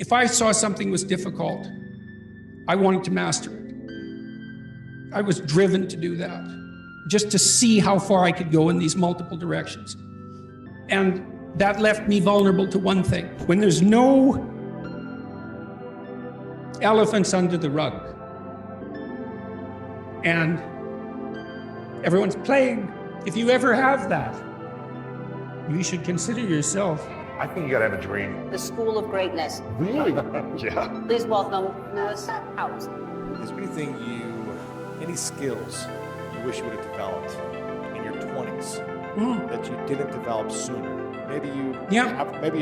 If I saw something was difficult, I wanted to master it. I was driven to do that, just to see how far I could go in these multiple directions. And that left me vulnerable to one thing. When there's no elephants under the rug, and everyone's playing, if you ever have that, you should consider yourself. I think you gotta have a dream. The School of Greatness. Really? Yeah. Please welcome Lewis Howes. Is there any skills you wish you would have developed in your 20s that you didn't develop sooner? Maybe you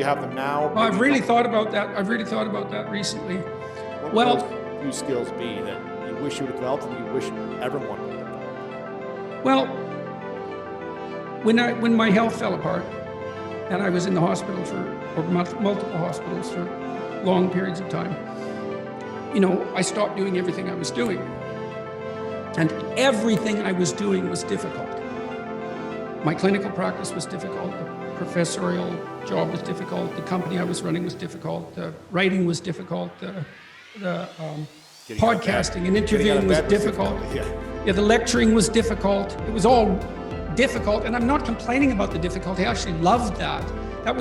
have them now. Well, I've really thought about that. I've really thought about that recently. What would those few skills be that you wish you would have developed and you wish everyone would have developed? Well, when my health fell apart, and I was in the hospital or multiple hospitals for long periods of time, I stopped doing everything I was doing. And everything I was doing was difficult. My clinical practice was difficult. The professorial job was difficult. The company I was running was difficult. The writing was difficult. The podcasting and interviewing was difficult. Yeah, the lecturing was difficult. It was all difficult, and I'm not complaining about the difficulty. I actually loved that. That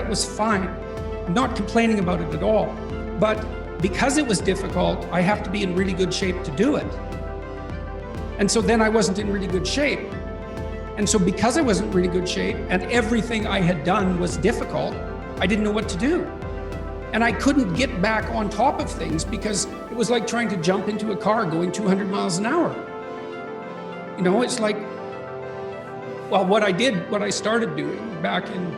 was fine. I'm not complaining about it at all. But because it was difficult, I have to be in really good shape to do it. And so then I wasn't in really good shape. And so because I wasn't in really good shape and everything I had done was difficult, I didn't know what to do. And I couldn't get back on top of things because it was like trying to jump into a car going 200 miles an hour. It's like, well, what I started doing back in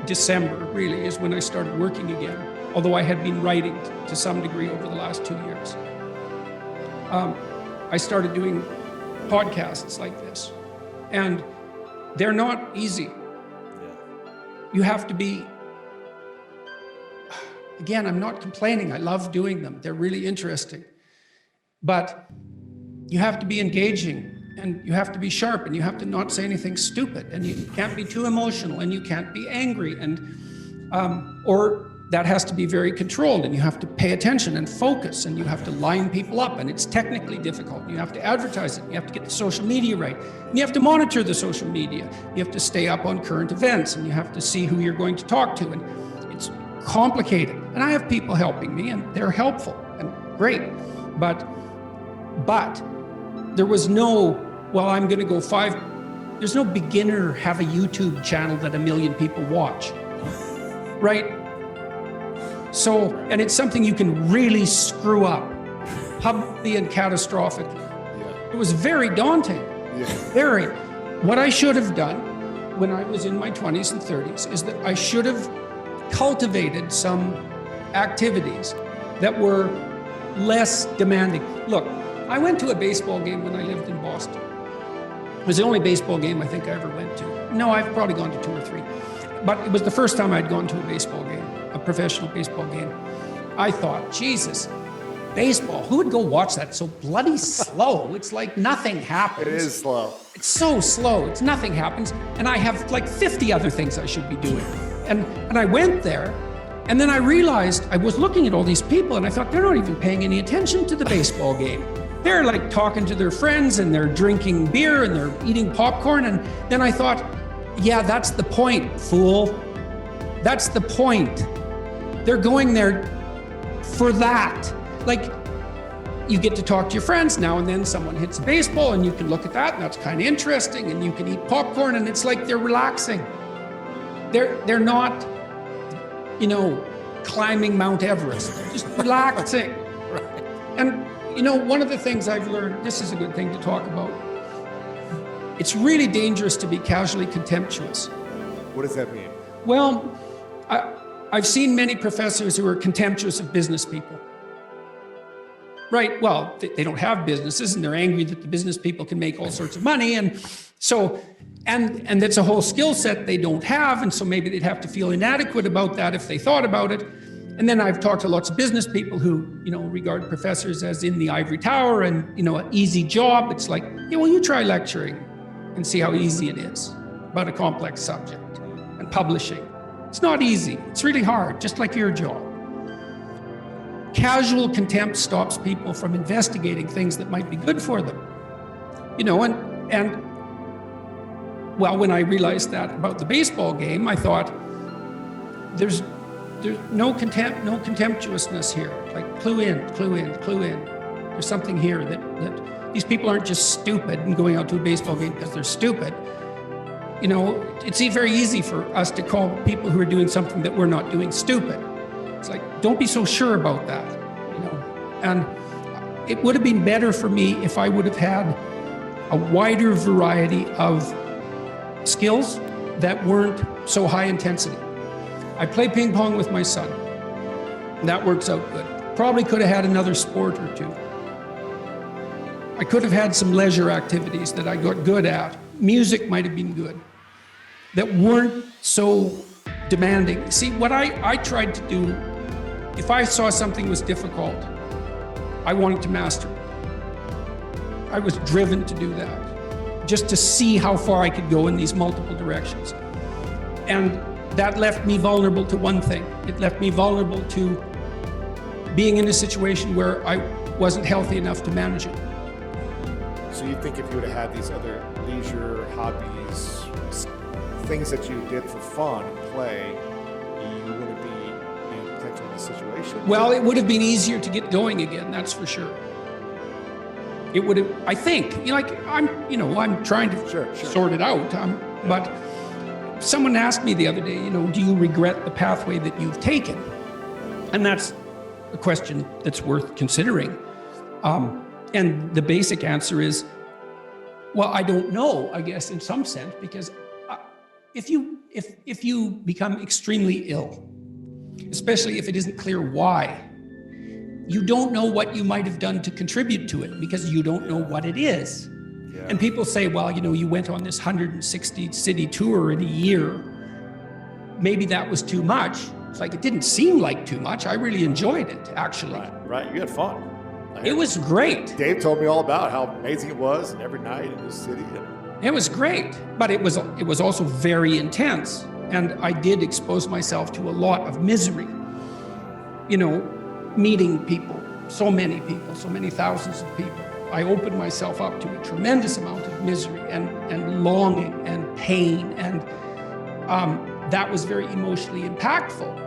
December really is when I started working again, although I had been writing to some degree over the last 2 years. I started doing podcasts like this, and they're not easy. You have to be, again, I'm not complaining. I love doing them. They're really interesting. But you have to be engaging, and you have to be sharp, and you have to not say anything stupid, and you can't be too emotional, and you can't be angry, and or that has to be very controlled, and you have to pay attention and focus, and you have to line people up, and it's technically difficult. You have to advertise it, you have to get the social media right, and you have to monitor the social media. You have to stay up on current events, and you have to see who you're going to talk to, and it's complicated. And I have people helping me, and they're helpful and great, but there was no, well, I'm gonna go there's no beginner have a YouTube channel that 1 million people watch, right? So, and it's something you can really screw up, publicly and catastrophically. It was very daunting, very. What I should have done when I was in my 20s and 30s is that I should have cultivated some activities that were less demanding. Look, I went to a baseball game when I lived in Boston. It was the only baseball game I think I ever went to. No, I've probably gone to 2 or 3. But it was the first time I'd gone to a baseball game, a professional baseball game. I thought, Jesus, baseball, who would go watch that? So bloody slow. It's like nothing happens. It is slow. It's so slow. It's nothing happens. And I have like 50 other things I should be doing. And I went there, and then I realized I was looking at all these people, and I thought, they're not even paying any attention to the baseball game. They're like talking to their friends, and they're drinking beer, and they're eating popcorn. And then I thought, yeah, that's the point, fool. That's the point. They're going there for that. Like, you get to talk to your friends. Now and then someone hits a baseball, and you can look at that, and that's kind of interesting, and you can eat popcorn, and it's like they're relaxing. They're not, climbing Mount Everest. They're just relaxing. Right. And, one of the things I've learned, this is a good thing to talk about, it's really dangerous to be casually contemptuous. What does that mean? Well, I've seen many professors who are contemptuous of business people. Right, well, they don't have businesses, and they're angry that the business people can make all sorts of money, and so, and that's a whole skill set they don't have, and so maybe they'd have to feel inadequate about that if they thought about it. And then I've talked to lots of business people who, regard professors as in the ivory tower and, an easy job. It's like, yeah, well, you try lecturing and see how easy it is about a complex subject, and publishing. It's not easy. It's really hard, just like your job. casual contempt stops people from investigating things that might be good for them. Well, when I realized that about the baseball game, I thought, there's no contempt, no contemptuousness here. Like, clue in. There's something here that these people aren't just stupid and going out to a baseball game because they're stupid. It's very easy for us to call people who are doing something that we're not doing stupid. It's like, don't be so sure about that, And it would have been better for me if I would have had a wider variety of skills that weren't so high intensity. I play ping pong with my son. That works out good. Probably could have had another sport or two. I could have had some leisure activities that I got good at. Music might have been good, that weren't so demanding. See, what I tried to do, if I saw something was difficult, I wanted to master it. I was driven to do that, just to see how far I could go in these multiple directions. And that left me vulnerable to one thing. It left me vulnerable to being in a situation where I wasn't healthy enough to manage it. So you think if you would have had these other leisure hobbies, things that you did for fun and play, you wouldn't be in potentially this situation? Well, it would have been easier to get going again, that's for sure. It would have, I think, I'm trying to sort it out. But someone asked me the other day, do you regret the pathway that you've taken? And that's a question that's worth considering. And the basic answer is, well, I don't know, I guess, in some sense, because if you become extremely ill, especially if it isn't clear why, you don't know what you might have done to contribute to it because you don't know what it is. Yeah. And people say, well, you went on this 160 city tour in a year. Maybe that was too much. It's like, it didn't seem like too much. I really enjoyed it, actually. Right. You had fun. It was great. Dave told me all about how amazing it was, and every night in the city. It was great, but it was also very intense. And I did expose myself to a lot of misery. Meeting people, so many thousands of people. I opened myself up to a tremendous amount of misery and longing and pain, and that was very emotionally impactful.